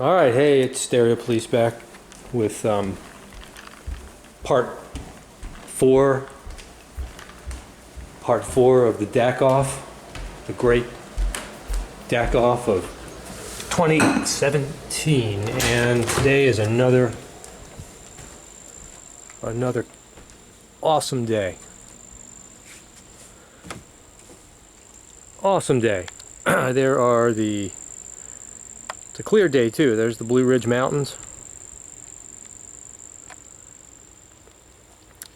All right, hey, it's Stereo Police back with part four of the DAC off, the great DAC off of 2017, and today is another awesome day. Awesome day. There are it's a clear day too. There's the Blue Ridge Mountains.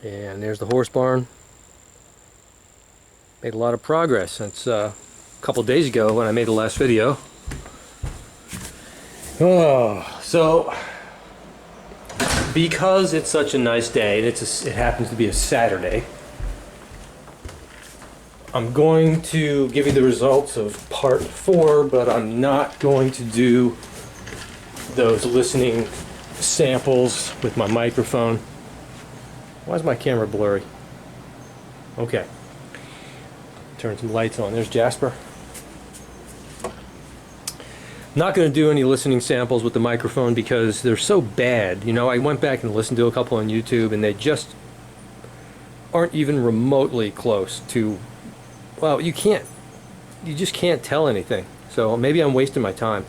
And there's the horse barn. Made a lot of progress since a couple days ago when I made the last video. Oh, so because it's such a nice day and it happens to be a Saturday, I'm going to give you the results of part 4, but I'm not going to do those listening samples with my microphone. Why is my camera blurry? Okay. Turn some lights on. There's Jasper. Not going to do any listening samples with the microphone because they're so bad. You know, I went back and listened to a couple on YouTube and they just aren't even remotely close to, well, you just can't tell anything. So maybe I'm wasting my time.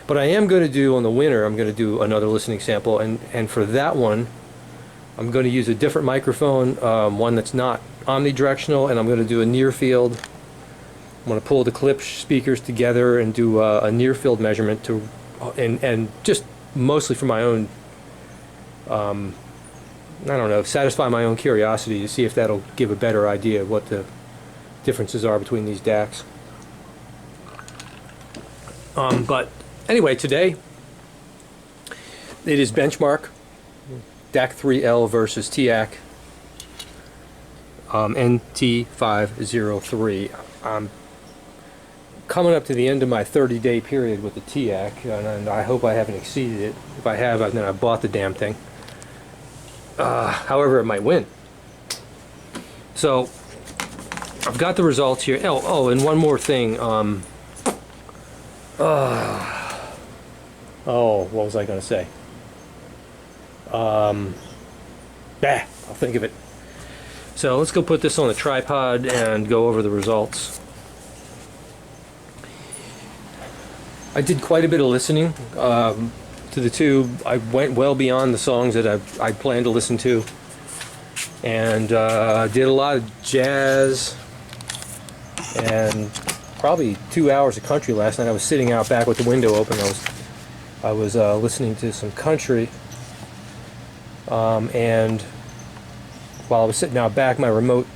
But I am going to do, on the winner, I'm going to do another listening sample, and for that one, I'm going to use a different microphone, one that's not omnidirectional, and I'm going to do a near field. I'm going to pull the clip speakers together and do a near field measurement to, and just mostly for my own, I don't know, satisfy my own curiosity to see if that'll give a better idea of what the differences are between these DACs. But anyway, today it is benchmark DAC3L versus Teac NT-503. I'm coming up to the end of my 30-day period with the Teac, and I hope I haven't exceeded it. If I have, then I bought the damn thing. However, it might win. So I've got the results here. Oh, and one more thing. What was I going to say? I'll think of it. So let's go put this on the tripod and go over the results. I did quite a bit of listening to the tube. I went well beyond the songs that I planned to listen to, and did a lot of jazz and probably 2 hours of country last night. I was sitting out back with the window open. I was listening to some country, and while I was sitting out back, my remote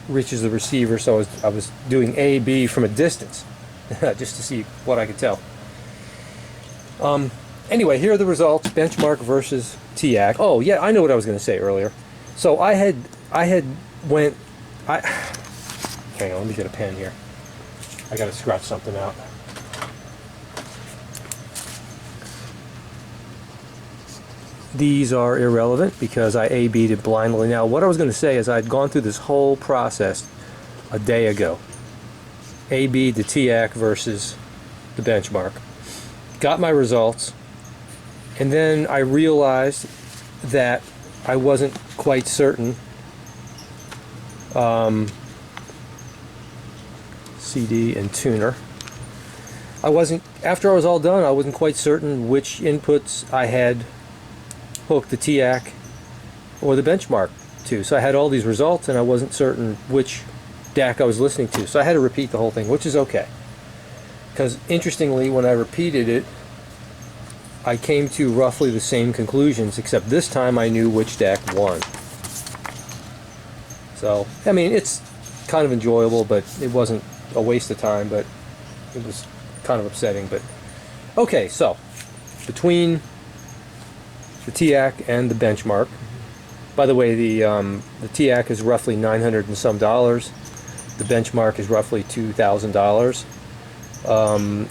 reaches the receiver, so I was doing A/B from a distance, just to see what I could tell. Anyway, here are the results: benchmark versus Teac. Oh yeah, I know what I was going to say earlier. So I had hang on, let me get a pen here. I got to scratch something out. These are irrelevant because I A/B'd it blindly. Now, what I was going to say is I'd gone through this whole process a day ago. A/B'd the Teac versus the benchmark. Got my results, and then I realized that I wasn't quite certain. CD and tuner. After I was all done, I wasn't quite certain which inputs I had hooked the Teac or the benchmark to. So I had all these results and I wasn't certain which DAC I was listening to. So I had to repeat the whole thing, which is okay. Because interestingly, when I repeated it, I came to roughly the same conclusions, except this time I knew which DAC won. So, I mean, it's kind of enjoyable, but it wasn't a waste of time, but it was kind of upsetting. But okay, so between the Teac and the benchmark, by the way, the Teac is roughly $900 and some. The benchmark is roughly $2,000.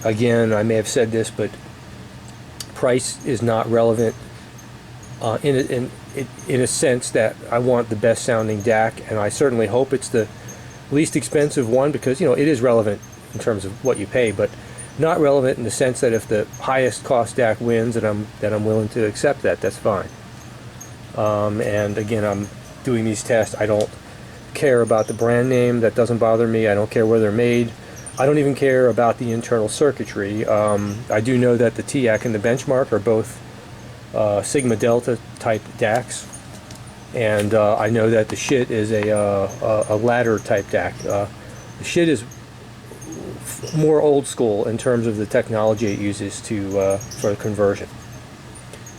Again, I may have said this, but price is not relevant in a sense that I want the best sounding DAC, and I certainly hope it's the least expensive one, because, you know, it is relevant in terms of what you pay, but Not relevant in the sense that if the highest cost DAC wins, that I'm willing to accept that. That's fine. And again, I'm doing these tests. I don't care about the brand name. That doesn't bother me. I don't care where they're made. I don't even care about the internal circuitry. I do know that the Teac and the Benchmark are both Sigma Delta type DACs, and I know that the shit is a ladder type DAC. The shit is more old school in terms of the technology it uses for conversion.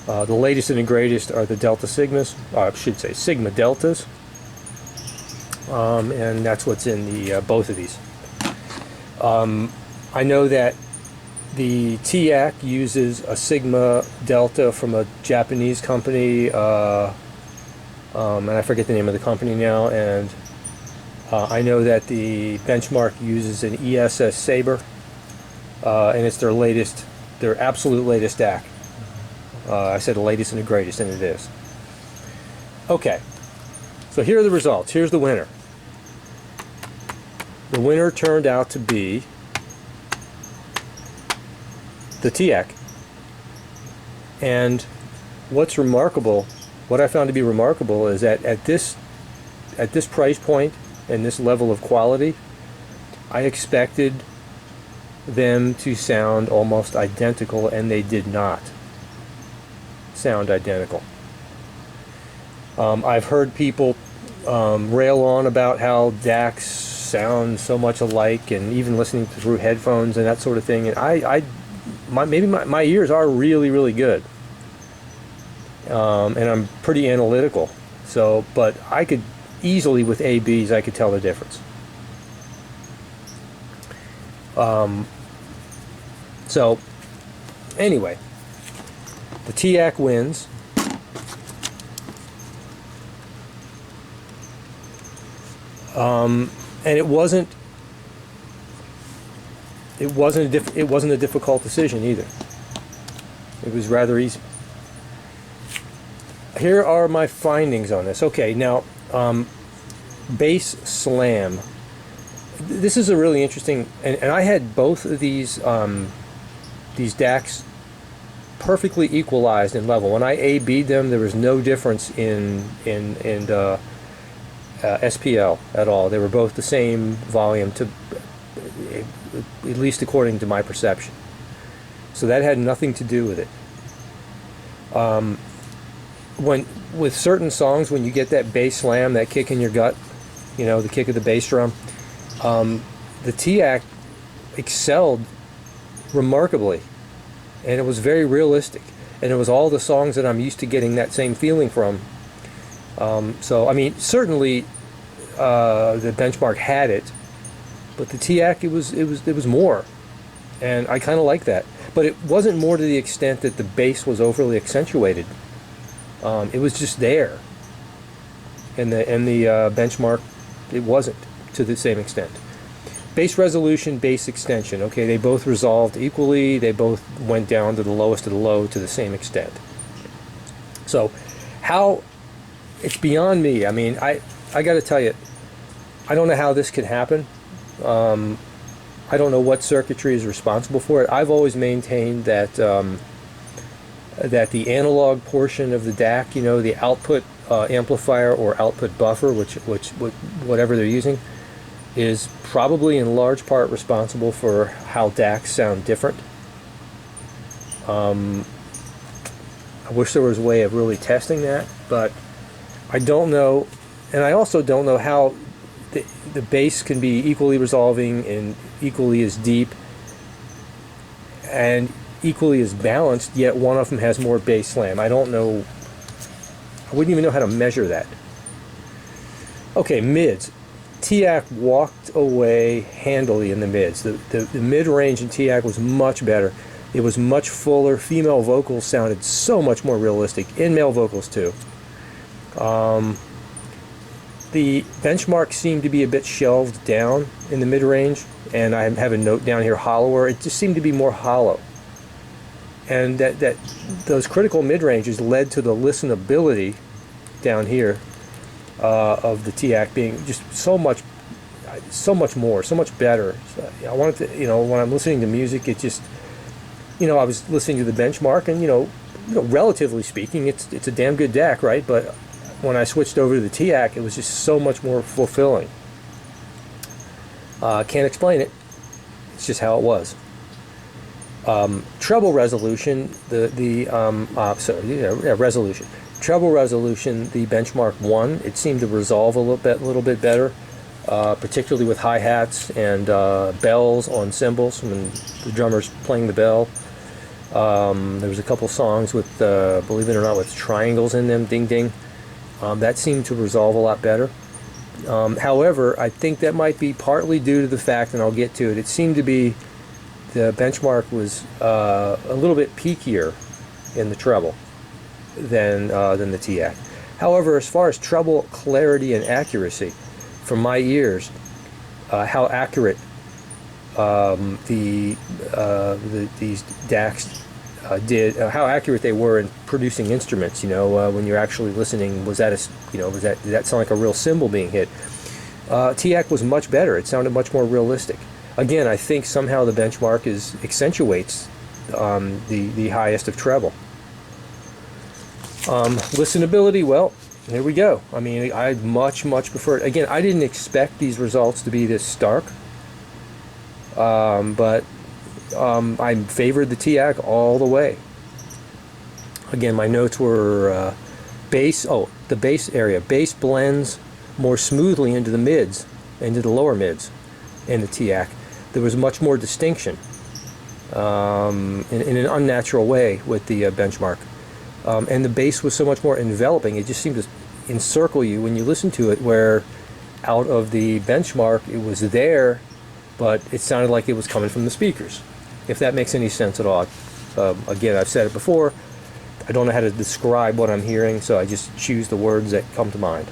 The latest and the greatest are the Delta Sigmas, I should say Sigma Deltas, and that's what's in the both of these. I know that the Teac uses a Sigma Delta from a Japanese company, and I forget the name of the company now, and I know that the Benchmark uses an ESS Sabre, and it's their absolute latest DAC. I said the latest and the greatest, and it is. Okay, so here are the results. Here's the winner. The winner turned out to be the Teac. And what's remarkable, what I found to be remarkable, is that at this price point and this level of quality, I expected them to sound almost identical, and they did not sound identical. I've heard people rail on about how DACs sound so much alike, and even listening through headphones and that sort of thing. And maybe my ears are really, really good, and I'm pretty analytical. So, but I could easily, with ABs, I could tell the difference. So, anyway, the Teac wins. And it wasn't a difficult decision either. It was rather easy. Here are my findings on this. Okay, now bass slam. This is a really interesting, and I had both of these DACs perfectly equalized in level. When I A-B'd them, there was no difference in SPL at all. They were both the same volume, at least according to my perception. So that had nothing to do with it. With certain songs, when you get that bass slam, that kick in your gut, you know, the kick of the bass drum, the Teac excelled remarkably, and it was very realistic, and it was all the songs that I'm used to getting that same feeling from. So I mean, certainly the Benchmark had it, but the Teac it was more, and I kind of like that. But it wasn't more to the extent that the bass was overly accentuated. It was just there, and the Benchmark, it wasn't to the same extent. Bass resolution, bass extension. Okay, they both resolved equally. They both went down to the lowest of the low to the same extent. So, how? It's beyond me. I mean, I got to tell you, I don't know how this could happen. I don't know what circuitry is responsible for it. I've always maintained that that the analog portion of the DAC, you know, the output amplifier or output buffer, which whatever they're using, is probably in large part responsible for how DACs sound different. I wish there was a way of really testing that, but I don't know, and I also don't know how the bass can be equally resolving and equally as deep and equally as balanced, yet one of them has more bass slam. I don't know. I wouldn't even know how to measure that. Okay, mids. Teac walked away handily in the mids. The mid-range in Teac was much better. It was much fuller. Female vocals sounded so much more realistic, and male vocals too. The Benchmark seemed to be a bit shelved down in the mid-range, and I have a note down here, hollower. It just seemed to be more hollow. And that those critical mid-ranges led to the listenability down here of the Teac being just so much so much more, so much better. So, I wanted to, when I'm listening to music, it just, I was listening to the benchmark, and relatively speaking, it's a damn good DAC, right? But when I switched over to the Teac, it was just so much more fulfilling. Can't explain it. It's just how it was. Treble resolution, resolution. Treble resolution, the benchmark 1, it seemed to resolve a little bit better, particularly with hi-hats and bells on cymbals when the drummer's playing the bell. There was a couple songs with, believe it or not, with triangles in them, ding ding. That seemed to resolve a lot better. However, I think that might be partly due to the fact, and I'll get to it, it seemed to be the benchmark was a little bit peakier in the treble than the Teac. However, as far as treble clarity and accuracy, from my ears, how accurate these DACs how accurate they were in producing instruments. When you're actually listening, did that sound like a real cymbal being hit? Teac was much better. It sounded much more realistic. Again, I think somehow the benchmark accentuates the highest of treble. Listenability, well, there we go. I mean, I much prefer it. Again, I didn't expect these results to be this stark, but I favored the Teac all the way. Again, my notes were bass. Oh, the bass area. Bass blends more smoothly into the mids, into the lower mids in the Teac. There was much more distinction in an unnatural way with the benchmark. And the bass was so much more enveloping. It just seemed to encircle you when you listen to it, where out of the benchmark it was there, but it sounded like it was coming from the speakers, if that makes any sense at all. Again, I've said it before, I don't know how to describe what I'm hearing, so I just choose the words that come to mind.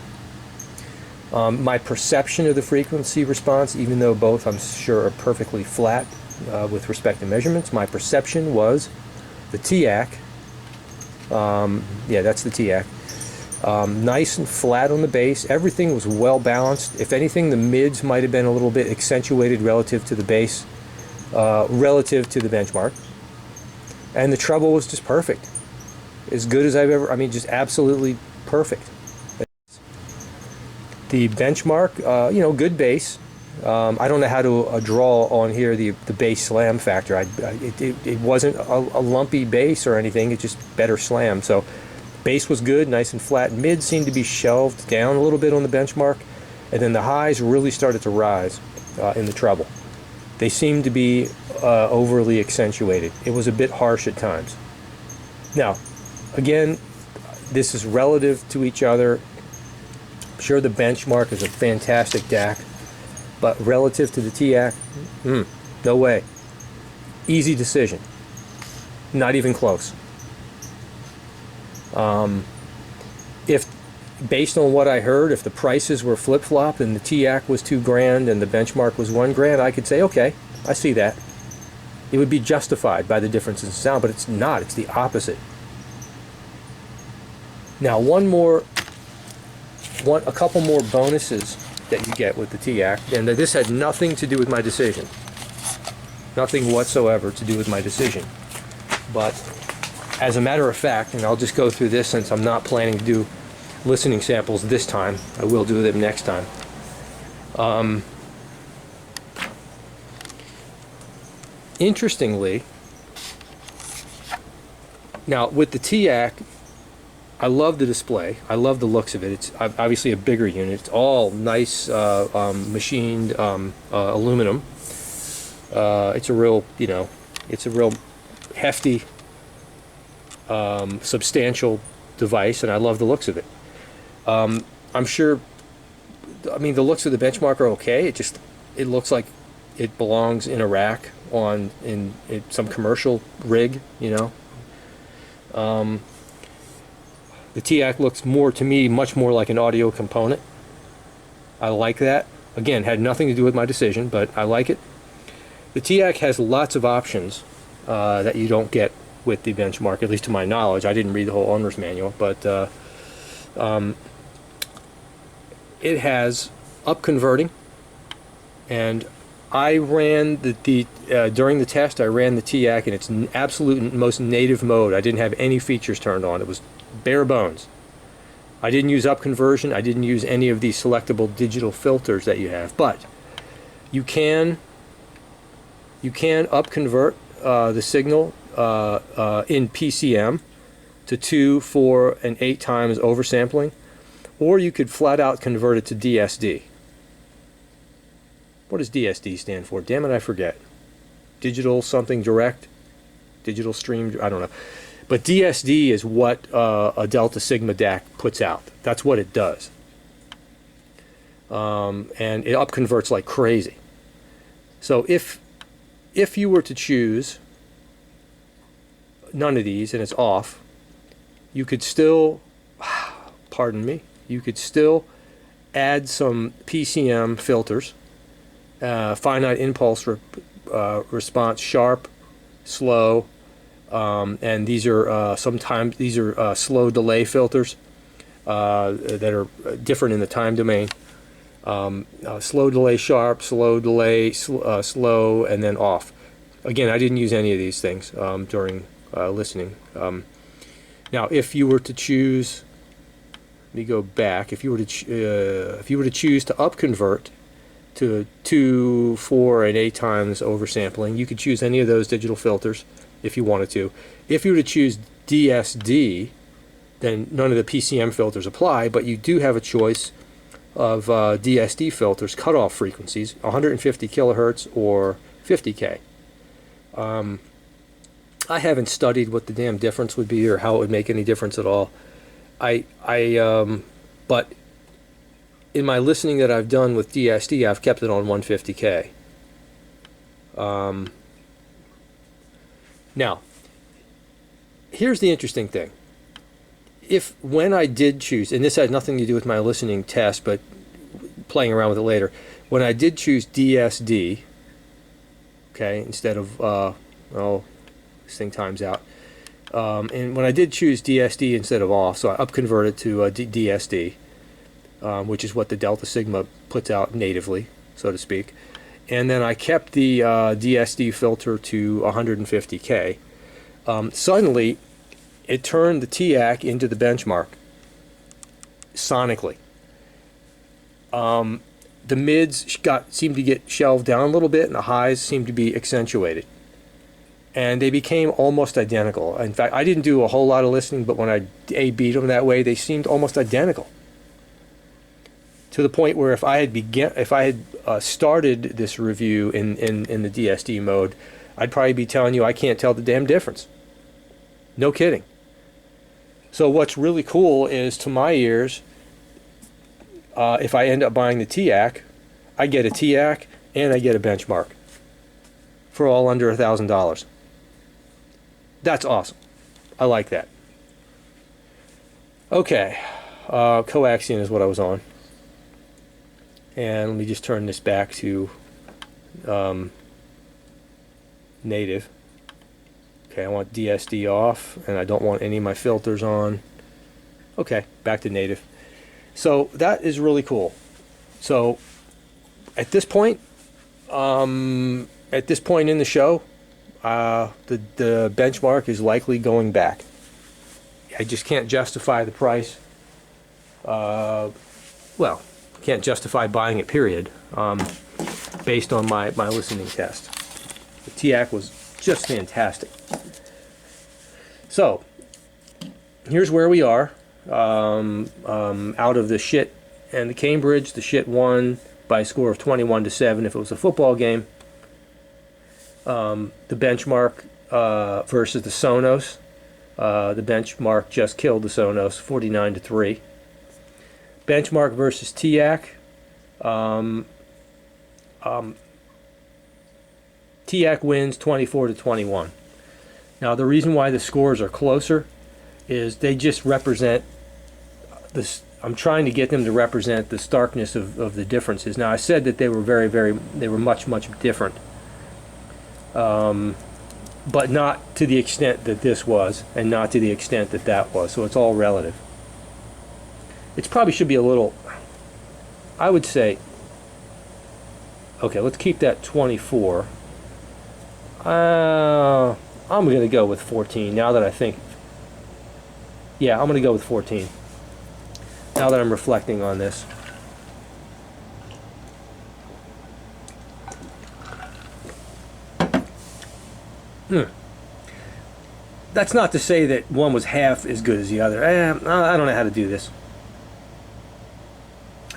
My perception of the frequency response, even though both I'm sure are perfectly flat with respect to measurements, my perception was the Teac, yeah, that's the Teac, nice and flat on the bass. Everything was well balanced. If anything, the mids might have been a little bit accentuated relative to the bass, relative to the benchmark. And the treble was just perfect. As good as I've ever, I mean, just absolutely perfect. The benchmark, good bass. I don't know how to draw on here the bass slam factor. It wasn't a lumpy bass or anything. It's just better slam. So bass was good, nice and flat. Mid seemed to be shelved down a little bit on the benchmark, and then the highs really started to rise in the treble. They seemed to be overly accentuated. It was a bit harsh at times. Now, again, this is relative to each other. I'm sure the benchmark is a fantastic DAC, but relative to the Teac, no way. Easy decision. Not even close. If, based on what I heard, if the prices were flip-flopped and the Teac was $2,000 and the benchmark was $1,000, I could say, okay, I see that. It would be justified by the difference in sound, but it's not. It's the opposite. Now, a couple more bonuses that you get with the Teac, and this had nothing to do with my decision. Nothing whatsoever to do with my decision. But as a matter of fact, and I'll just go through this since I'm not planning to do listening samples this time. I will do them next time. Interestingly, now with the Teac, I love the display. I love the looks of it. It's obviously a bigger unit. It's all nice machined aluminum. It's a real, it's a real hefty, substantial device, and I love the looks of it. I'm sure, I mean, the looks of the benchmark are okay. It looks like it belongs in a rack in some commercial rig, The Teac looks to me, much more like an audio component. I like that. Again, had nothing to do with my decision, but I like it. The Teac has lots of options that you don't get with the benchmark, at least to my knowledge. I didn't read the whole owner's manual, but it has up converting, And I ran during the test, I ran the Teac in its absolute most native mode. I didn't have any features turned on. It was bare bones. I didn't use up conversion. I didn't use any of these selectable digital filters that you have. But you can up convert the signal in PCM to 2, 4, and 8 times oversampling, or you could flat out convert it to DSD. What does DSD stand for? Damn it, I forget. Digital something direct? Digital stream? I don't know. But DSD is what a Delta Sigma DAC puts out. That's what it does. And it upconverts like crazy. So if you were to choose none of these and it's off, you could still, pardon me, you could still add some PCM filters, finite impulse response, sharp, slow, and these are sometimes these are slow delay filters that are different in the time domain. Slow delay, sharp, slow delay, slow, and then off. Again, I didn't use any of these things during listening. Now, if you were to choose, let me go back. If you were to choose to upconvert to 2, 4, and 8 times oversampling, you could choose any of those digital filters if you wanted to. If you were to choose DSD, then none of the PCM filters apply, but you do have a choice of DSD filters, cutoff frequencies, 150 kilohertz or 50K. I haven't studied what the damn difference would be or how it would make any difference at all. But in my listening that I've done with DSD, I've kept it on 150K. Now, here's the interesting thing. When I did choose, and this had nothing to do with my listening test, but playing around with it later, when I did choose DSD, okay, instead of, this thing times out, and when I did choose DSD instead of off, so I upconverted to DSD, which is what the Delta Sigma puts out natively, so to speak, and then I kept the DSD filter to 150K. Suddenly, it turned the Teac into the benchmark sonically. The mids seemed to get shelved down a little bit, and the highs seemed to be accentuated. And they became almost identical. In fact, I didn't do a whole lot of listening, but when I A-B'd them that way, they seemed almost identical. To the point where if I had started this review in the DSD mode, I'd probably be telling you I can't tell the damn difference. No kidding. So what's really cool is, to my ears, if I end up buying the Teac, I get a Teac and I get a benchmark for all under $1,000. That's awesome. I like that. Okay, coaxium is what I was on. And let me just turn this back to native. Okay, I want DSD off, and I don't want any of my filters on. Okay, back to native. So that is really cool. So at this point in the show, the benchmark is likely going back. I just can't justify the price. Well, can't justify buying it, period, based on my listening test. The Teac was just fantastic. So here's where we are. Out of the shit and the Cambridge, the shit won by a score of 21-7 if it was a football game. The benchmark versus the Sonos, the benchmark just killed the Sonos 49-3. Benchmark versus Teac, Teac wins 24-21. Now the reason why the scores are closer is they just represent this. I'm trying to get them to represent the starkness of the differences. Now I said that they were they were much different, but not to the extent that this was, and not to the extent that that was. So it's all relative. It probably should be a little, I would say, Okay, let's keep that 24. I'm going to go with 14 now that I think. Yeah, I'm going to go with 14 now that I'm reflecting on this. That's not to say that one was half as good as the other. I don't know how to do this.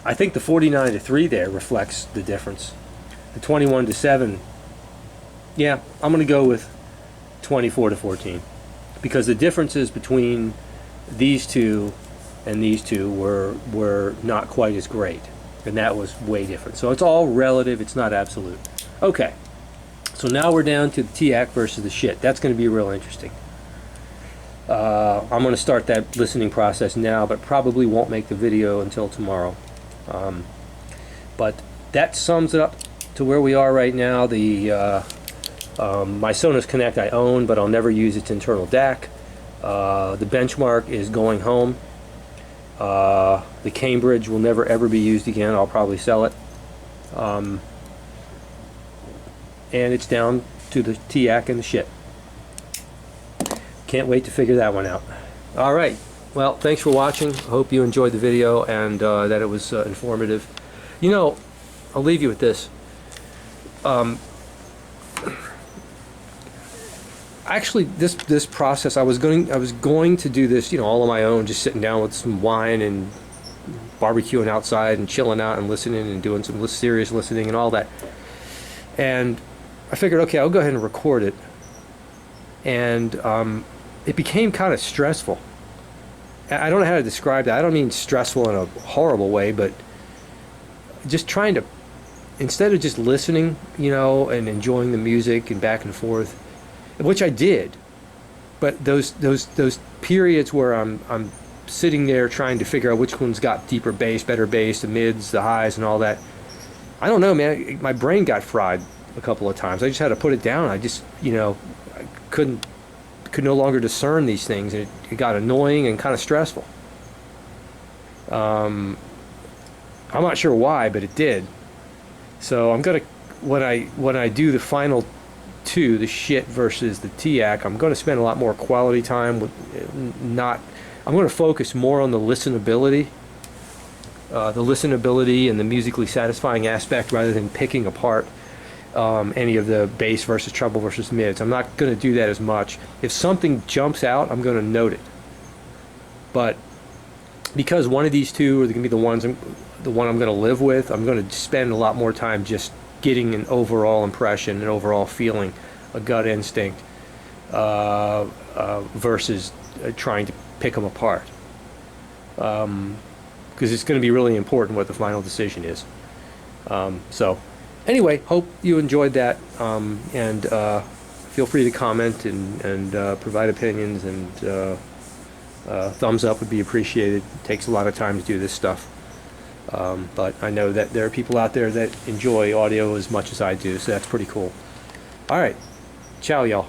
I think the 49-3 there reflects the difference. The 21-7, yeah, I'm going to go with 24-14 because the differences between these two and these two were not quite as great, and that was way different. So it's all relative. It's not absolute. Okay, so now we're down to the Teac versus the shit. That's going to be real interesting. I'm going to start that listening process now, but probably won't make the video until tomorrow. But that sums it up to where we are right now. The my Sonos Connect I own, but I'll never use its internal DAC. The Benchmark is going home. The Cambridge will never ever be used again. I'll probably sell it. And it's down to the Teac and the shit. Can't wait to figure that one out. All right. Well, thanks for watching. I hope you enjoyed the video and that it was informative. You know, I'll leave you with this. Actually, this process, I was going to do this, you know, all on my own, just sitting down with some wine and barbecuing outside and chilling out and listening and doing some serious listening and all that. And I figured, okay, I'll go ahead and record it. And it became kind of stressful. I don't know how to describe that. I don't mean stressful in a horrible way, but just trying to, instead of just listening, you know, and enjoying the music and back and forth, which I did, but those periods where I'm sitting there trying to figure out which one's got deeper bass, better bass, the mids, the highs, and all that. I don't know, man. My brain got fried a couple of times. I just had to put it down. I just, you know, I could no longer discern these things, and it got annoying and kind of stressful. I'm not sure why, but it did. So I'm gonna, when I do the final two, the shit versus the Teac, I'm going to spend a lot more quality time with I'm going to focus more on the listenability and the musically satisfying aspect rather than picking apart any of the bass versus treble versus mids. I'm not going to do that as much. If something jumps out, I'm going to note it. But because one of these two are going to be the one I'm going to live with, I'm going to spend a lot more time just getting an overall impression, an overall feeling, a gut instinct, versus trying to pick them apart. Because it's going to be really important what the final decision is. So anyway, hope you enjoyed that, and feel free to comment and provide opinions, and thumbs up would be appreciated. It takes a lot of time to do this stuff. But I know that there are people out there that enjoy audio as much as I do, so that's pretty cool. All right. Ciao, y'all.